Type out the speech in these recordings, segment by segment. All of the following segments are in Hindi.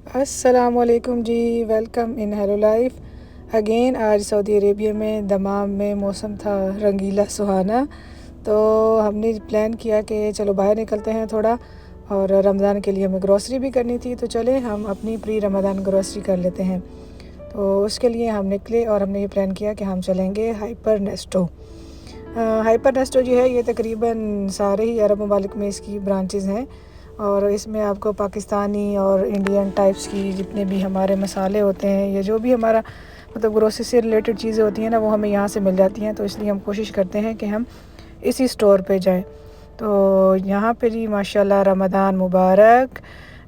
अस्सलामुअलैकुम जी, welcome in hello life again. आज सऊदी अरेबिया में दमाम में मौसम था रंगीला सुहाना, तो हमने प्लान किया कि चलो बाहर निकलते हैं थोड़ा, और रमज़ान के लिए हमें ग्रॉसरी भी करनी थी, तो चले हम अपनी प्री रमज़ान ग्रॉसरी कर लेते हैं। तो उसके लिए हम निकले और हमने ये प्लान किया कि हम चलेंगे हाइपर नेस्टो। हाइपर नेस्टो जो है ये तकरीबन सारे ही अरब ममालिक में इसकी ब्रांचेज़ हैं, और इसमें आपको पाकिस्तानी और इंडियन टाइप्स की जितने भी हमारे मसाले होते हैं या जो भी हमारा मतलब ग्रोसरी से रिलेटेड चीज़ें होती हैं ना, वो हमें यहाँ से मिल जाती हैं। तो इसलिए हम कोशिश करते हैं कि हम इसी स्टोर पे जाएं। तो यहाँ पे जी माशाल्लाह रमज़ान मुबारक,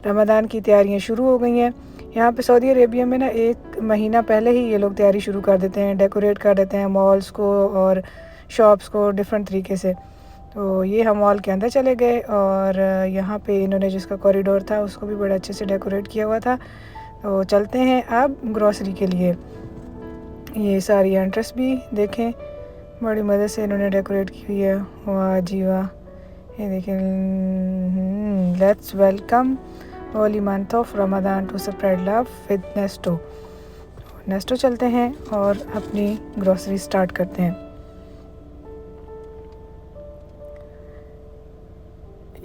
रमज़ान की तैयारियाँ शुरू हो गई हैं। यहाँ पे सऊदी अरेबिया में ना 1 महीना पहले ही ये लोग तैयारी शुरू कर देते हैं, डेकोरेट कर देते हैं मॉल्स को और शॉप्स को डिफरेंट तरीके से। तो ये हम मॉल के अंदर चले गए और यहाँ पे इन्होंने जिसका कॉरिडोर था उसको भी बड़े अच्छे से डेकोरेट किया हुआ था। तो चलते हैं अब ग्रॉसरी के लिए। ये सारी एंट्रेंस भी देखें, बड़ी मदद से इन्होंने डेकोरेट की हुई है। वाह जी वाह, ये देखें, let's welcome holy month of Ramzan to spread love with Nesto. Nesto चलते हैं और अपनी ग्रॉसरी स्टार्ट करते हैं।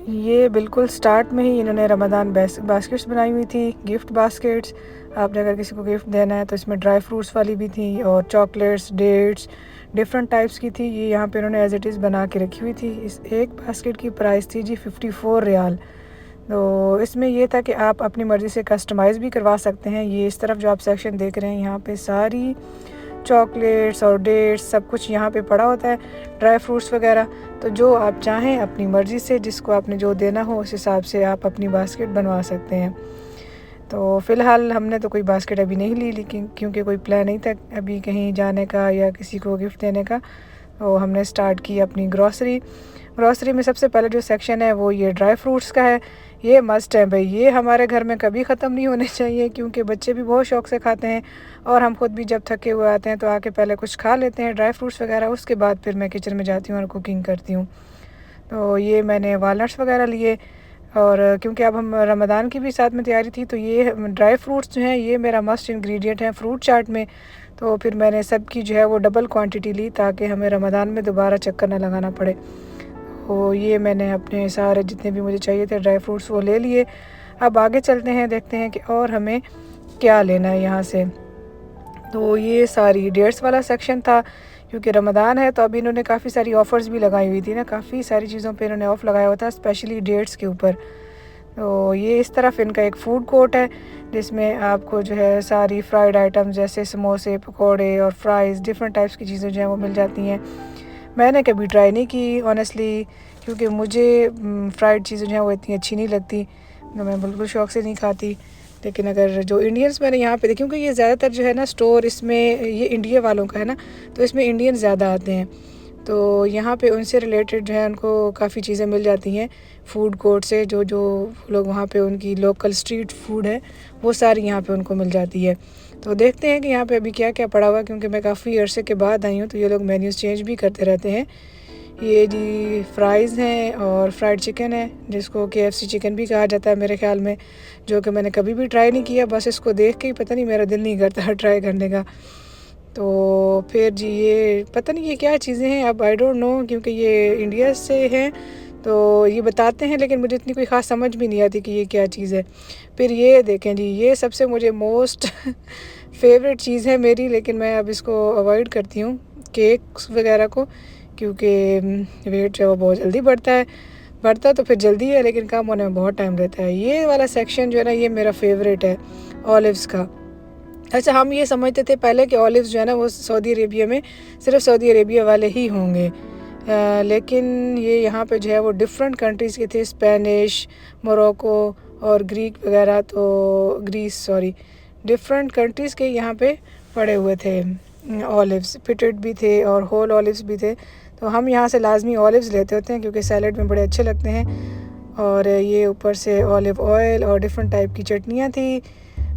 ये बिल्कुल स्टार्ट में ही इन्होंने रमज़ान बास्केट्स बनाई हुई थी, गिफ्ट बास्केट्स। आपने अगर किसी को गिफ्ट देना है तो इसमें ड्राई फ्रूट्स वाली भी थी और चॉकलेट्स, डेट्स, डिफरेंट टाइप्स की थी। ये यहाँ पे इन्होंने एज इट इज़ बना के रखी हुई थी। इस एक बास्केट की प्राइस थी जी 54 रियाल। तो इसमें ये था कि आप अपनी मर्ज़ी से कस्टमाइज़ भी करवा सकते हैं। ये इस तरफ जो आप सेक्शन देख रहे हैं, यहाँ पे सारी चॉकलेट्स और डेट्स सब कुछ यहाँ पे पड़ा होता है, ड्राई फ्रूट्स वगैरह। तो जो आप चाहें अपनी मर्ज़ी से, जिसको आपने जो देना हो उस हिसाब से आप अपनी बास्केट बनवा सकते हैं। तो फ़िलहाल हमने तो कोई बास्केट अभी नहीं ली, लेकिन क्योंकि कोई प्लान नहीं था अभी कहीं जाने का या किसी को गिफ्ट देने का, तो हमने स्टार्ट की अपनी ग्रॉसरी। ग्रॉसरी में सबसे पहले जो सेक्शन है वो ये ड्राई फ्रूट्स का है। ये मस्ट है भाई, ये हमारे घर में कभी ख़त्म नहीं होने चाहिए, क्योंकि बच्चे भी बहुत शौक़ से खाते हैं और हम खुद भी जब थके हुए आते हैं तो आके पहले कुछ खा लेते हैं ड्राई फ्रूट्स वगैरह, उसके बाद फिर मैं किचन में जाती हूँ और कुकिंग करती हूँ। तो ये मैंने वालनट्स वगैरह लिए, और क्योंकि अब हम रमज़ान की भी साथ में तैयारी थी, तो ये ड्राई फ्रूट्स जो हैं ये मेरा मस्ट इंग्रेडिएंट है फ्रूट चाट में। तो फिर मैंने सब की जो है वो डबल क्वांटिटी ली, ताकि हमें रमज़ान में दोबारा चक्कर ना लगाना पड़े। तो ये मैंने अपने सारे जितने भी मुझे चाहिए थे ड्राई फ्रूट्स वो ले लिए। अब आगे चलते हैं, देखते हैं कि और हमें क्या लेना है यहाँ से। तो ये सारी डेट्स वाला सेक्शन था, क्योंकि रमज़ान है तो अभी इन्होंने काफ़ी सारी ऑफ़र्स भी लगाई हुई थी ना, काफ़ी सारी चीज़ों पे इन्होंने ऑफ़ लगाया हुआ था, स्पेशली डेट्स के ऊपर। तो ये इस तरफ इनका एक फ़ूड कोर्ट है, जिसमें आपको जो है सारी फ्राइड आइटम्स जैसे समोसे, पकोड़े और फ्राइज़, डिफरेंट टाइप्स की चीज़ें जो हैं वो मिल जाती हैं। मैंने कभी ट्राई नहीं की ऑनेस्टली, क्योंकि मुझे फ्राइड चीज़ें जो हैं वो इतनी अच्छी नहीं लगती, तो मैं बिल्कुल शौक़ से नहीं खाती। लेकिन अगर जो इंडियंस मैंने यहाँ पे देखे, क्योंकि ये ज़्यादातर जो है ना स्टोर इसमें ये इंडिया वालों का है ना, तो इसमें इंडियन ज़्यादा आते हैं। तो यहाँ पे उनसे रिलेटेड जो है उनको काफ़ी चीज़ें मिल जाती हैं फ़ूड कोर्ट से। जो जो लोग वहाँ पे उनकी लोकल स्ट्रीट फूड है वो सारी यहाँ पे उनको मिल जाती है। तो देखते हैं कि यहाँ पे अभी क्या क्या पड़ा हुआ है, क्योंकि मैं काफ़ी अरसे के बाद आई हूँ, तो ये लोग मेन्यूज़ चेंज भी करते रहते हैं। ये जी फ्राइज़ हैं और फ्राइड चिकन है, जिसको KFC चिकन भी कहा जाता है मेरे ख़्याल में, जो कि मैंने कभी भी ट्राई नहीं किया, बस इसको देख के ही पता नहीं मेरा दिल नहीं करता ट्राई करने का। तो फिर जी ये पता नहीं ये क्या चीज़ें हैं, अब आई डोंट नो, क्योंकि ये इंडिया से हैं तो ये बताते हैं, लेकिन मुझे इतनी कोई ख़ास समझ भी नहीं आती कि ये क्या चीज़ है। फिर ये देखें जी, ये सबसे मुझे मोस्ट फेवरेट चीज़ है मेरी, लेकिन मैं अब इसको अवॉइड करती हूँ केक्स वगैरह को, क्योंकि वेट जो है वो बहुत जल्दी बढ़ता तो फिर जल्दी है, लेकिन कम होने में बहुत टाइम रहता है। ये वाला सेक्शन जो है ना ये मेरा फेवरेट है, ऑलिव्स का। अच्छा, हम ये समझते थे पहले कि ऑलिव्स जो है ना वो सऊदी अरेबिया में सिर्फ सऊदी अरेबिया वाले ही होंगे, लेकिन ये यहाँ पे जो है वो डिफरेंट कंट्रीज़ के थे, स्पेनिश, मोरक्को और ग्रीक वगैरह, तो डिफरेंट कंट्रीज़ के यहाँ पे पड़े हुए थे ऑलिव्स, पिटेड भी थे और होल ऑलिव्स भी थे। तो हम यहाँ से लाजमी ऑलिव्स लेते होते हैं, क्योंकि सैलड में बड़े अच्छे लगते हैं। और ये ऊपर से ऑलिव ऑयल और डिफरेंट टाइप की चटनियाँ थी,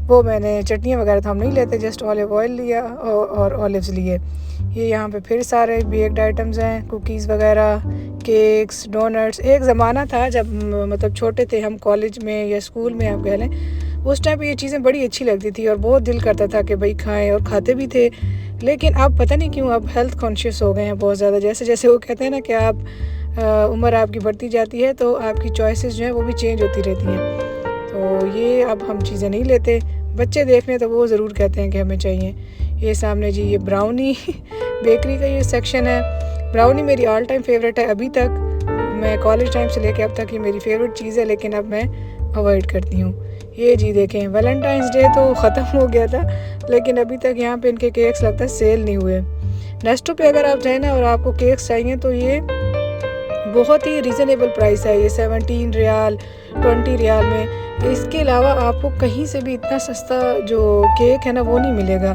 वो मैंने चटनियाँ वगैरह तो हम नहीं लेते, जस्ट ऑलिव ऑयल लिया और ऑलिव्स लिए। ये यहाँ पे फिर सारे बेक्ड आइटम्स हैं, कुकीज़ वगैरह, केक्स, डोनट्स। एक ज़माना था जब मतलब छोटे थे हम, कॉलेज में या स्कूल में आप कह लें, उस टाइम पे ये चीज़ें बड़ी अच्छी लगती थी और बहुत दिल करता था कि भाई खाएं, और खाते भी थे। लेकिन अब पता नहीं क्यों अब हेल्थ कॉन्शियस हो गए हैं बहुत ज़्यादा। जैसे जैसे वो कहते हैं ना कि आप उम्र आपकी बढ़ती जाती है तो आपकी चॉइसेस जो हैं वो भी चेंज होती रहती हैं। तो ये अब हम चीज़ें नहीं लेते। बच्चे देख लें तो वो ज़रूर कहते हैं कि हमें चाहिए। ये सामने जी ये ब्राउनी बेकरी का ये सेक्शन है। ब्राउनी मेरी ऑल टाइम फेवरेट है अभी तक। मैं कॉलेज टाइम से लेके अब तक ये मेरी फेवरेट चीज़ है, लेकिन अब मैं अवॉइड करती हूँ। ये जी देखें, वैलेंटाइंस डे तो ख़त्म हो गया था, लेकिन अभी तक यहाँ पे इनके केक्स लगता है सेल नहीं हुए। नेस्टो पे अगर आप जाए ना और आपको केक्स चाहिए तो ये बहुत ही रीज़नेबल प्राइस है। ये 17 रियाल 20 रियाल में। इसके अलावा आपको कहीं से भी इतना सस्ता जो केक है ना वो नहीं मिलेगा,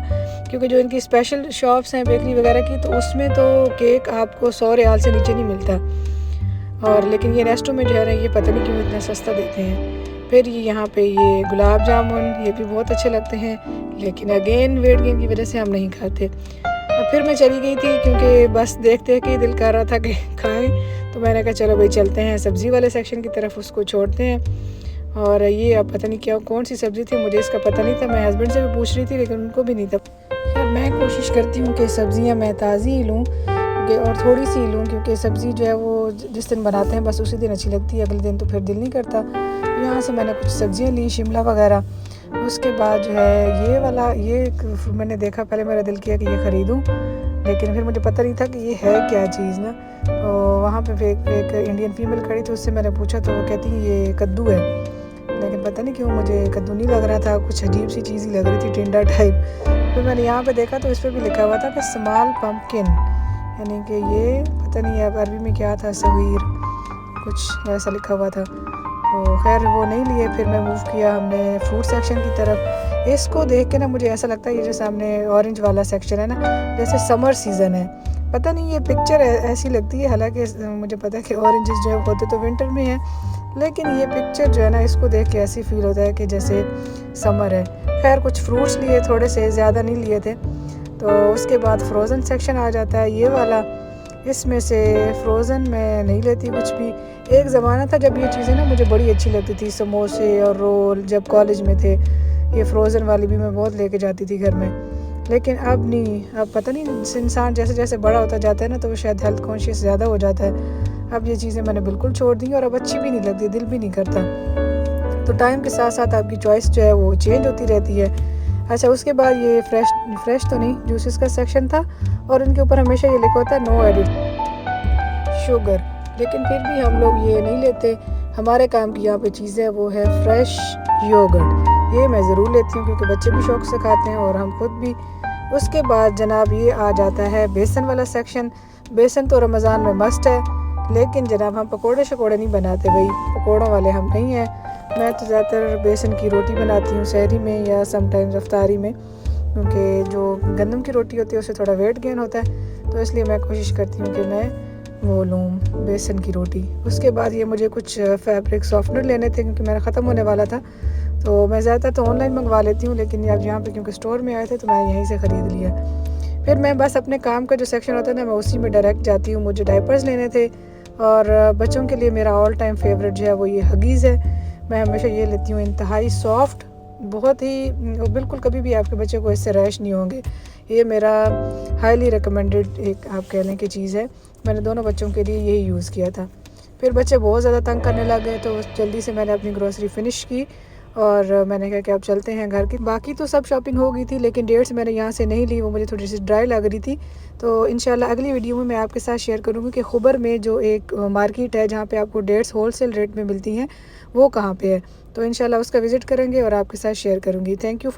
क्योंकि जो इनकी स्पेशल शॉप्स हैं बेकरी वगैरह की तो उसमें तो केक आपको 100 रियाल से नीचे नहीं मिलता। और लेकिन ये रेस्टो में जो है ना ये पता नहीं क्यों इतना सस्ता देते हैं। फिर ये यहाँ पे ये गुलाब जामुन, ये भी बहुत अच्छे लगते हैं, लेकिन अगेन वेट गेन की वजह से हम नहीं खाते। अब फिर मैं चली गई थी क्योंकि बस देखते देख के दिल कर रहा था कि खाएं, तो मैंने कहा चलो भाई चलते हैं सब्ज़ी वाले सेक्शन की तरफ, उसको छोड़ते हैं। और ये अब पता नहीं क्या कौन सी सब्ज़ी थी, मुझे इसका पता नहीं था। मैं हस्बैंड से भी पूछ रही थी लेकिन उनको भी नहीं था। खैर मैं कोशिश करती हूँ कि सब्ज़ियाँ मैं ताज़ी ही लूँ और थोड़ी सी लूँ, क्योंकि सब्ज़ी जो है वो जिस दिन बनाते हैं बस उसी दिन अच्छी लगती है, अगले दिन तो फिर दिल नहीं करता। यहाँ से मैंने कुछ सब्ज़ियाँ ली, शिमला वगैरह। उसके बाद जो है ये वाला ये मैंने देखा, पहले मेरा दिल किया कि ये ख़रीदूँ, लेकिन फिर मुझे पता नहीं था कि ये है क्या चीज़ ना। तो वहाँ पे एक इंडियन फीमेल खड़ी थी, उससे मैंने पूछा तो वो कहती ये कद्दू है, लेकिन पता नहीं क्यों मुझे कद्दू नहीं लग रहा था, कुछ अजीब सी चीज़ ही लग रही थी, टिंडा टाइप। फिर मैंने यहाँ पे देखा तो इस पर भी लिखा हुआ था कि स्मॉल पम्पकिन, यानी कि ये पता नहीं अब अरबी में क्या था, सगीर कुछ वैसा लिखा हुआ था। तो खैर वो नहीं लिए। फिर मैं मूव किया हमने फ्रूट सेक्शन की तरफ। इसको देख के ना मुझे ऐसा लगता है ये जो सामने ऑरेंज वाला सेक्शन है ना, जैसे समर सीज़न है। पता नहीं ये पिक्चर ऐसी लगती है, हालांकि मुझे पता है कि ऑरेंजेस जो है होते तो विंटर में है, लेकिन ये पिक्चर जो है ना इसको देख के ऐसी फील होता है कि जैसे समर है। खैर कुछ फ्रूट्स लिए, थोड़े से, ज़्यादा नहीं लिए थे। तो उसके बाद फ्रोज़न सेक्शन आ जाता है ये वाला। इसमें से फ्रोज़न मैं नहीं लेती कुछ भी। एक ज़माना था जब ये चीज़ें ना मुझे बड़ी अच्छी लगती थी, समोसे और रोल, जब कॉलेज में थे ये फ्रोज़न वाली भी मैं बहुत लेके जाती थी घर में, लेकिन अब नहीं। अब पता नहीं इंसान जैसे जैसे बड़ा होता जाता है ना तो वो शायद हेल्थ कॉन्शियस ज़्यादा हो जाता है। अब ये चीज़ें मैंने बिल्कुल छोड़ दी और अब अच्छी भी नहीं लगती, दिल भी नहीं करता। तो टाइम के साथ साथ आपकी चॉइस जो है वो चेंज होती रहती है। अच्छा उसके बाद ये फ्रेश तो नहीं, जूसेस का सेक्शन था और इनके ऊपर हमेशा ये लिखा होता है नो एडिड शुगर, लेकिन फिर भी हम लोग ये नहीं लेते। हमारे काम की यहाँ पे चीज़ है वो है फ्रेश योगर्ट, ये मैं ज़रूर लेती हूँ क्योंकि बच्चे भी शौक़ से खाते हैं और हम खुद भी। उसके बाद जनाब ये आ जाता है बेसन वाला सेक्शन। बेसन तो रमज़ान में मस्ट है, लेकिन जनाब हम पकोड़े शकोड़े नहीं बनाते भाई, पकोड़ों वाले हम नहीं हैं। मैं तो ज़्यादातर बेसन की रोटी बनाती हूँ सहरी में या समटाइम्स अफ्तारी में, क्योंकि जो गंदम की रोटी होती है उससे थोड़ा वेट गेन होता है, तो इसलिए मैं कोशिश करती हूँ कि मैं वो लूँ बेसन की रोटी। उसके बाद ये मुझे कुछ फैब्रिक सॉफ्टनर लेने थे क्योंकि मेरा ख़त्म होने वाला था, तो मैं ज़्यादातर तो ऑनलाइन मंगवा लेती हूँ, लेकिन अब यहाँ पे क्योंकि स्टोर में आए थे तो मैं यहीं से ख़रीद लिया। फिर मैं बस अपने काम का जो सेक्शन होता है ना मैं उसी में डायरेक्ट जाती हूँ। मुझे डायपर्स लेने थे और बच्चों के लिए मेरा ऑल टाइम फेवरेट जो है वो ये हगीज़ है। मैं हमेशा ये लेती हूँ, इंतहाई सॉफ्ट, बहुत ही बिल्कुल कभी भी आपके बच्चे को इससे रैश नहीं होंगे। ये मेरा हाईली रिकमेंडेड एक आप कह लें कि चीज़ है। मैंने दोनों बच्चों के लिए यही यूज़ किया था। फिर बच्चे बहुत ज़्यादा तंग करने लग गए तो जल्दी से मैंने अपनी ग्रोसरी फ़िनिश की और मैंने कहा कि अब चलते हैं घर की। बाकी तो सब शॉपिंग हो गई थी, लेकिन डेट्स मैंने यहाँ से नहीं ली, वो मुझे थोड़ी सी ड्राई लग रही थी। तो इंशाल्लाह अगली वीडियो में मैं आपके साथ शेयर करूँगी कि खुबर में जो एक मार्केट है जहाँ पे आपको डेट्स होलसेल रेट में मिलती हैं वो कहाँ पे है। तो इंशाल्लाह उसका विज़िट करेंगे और आपके साथ शेयर करूँगी। Thank you.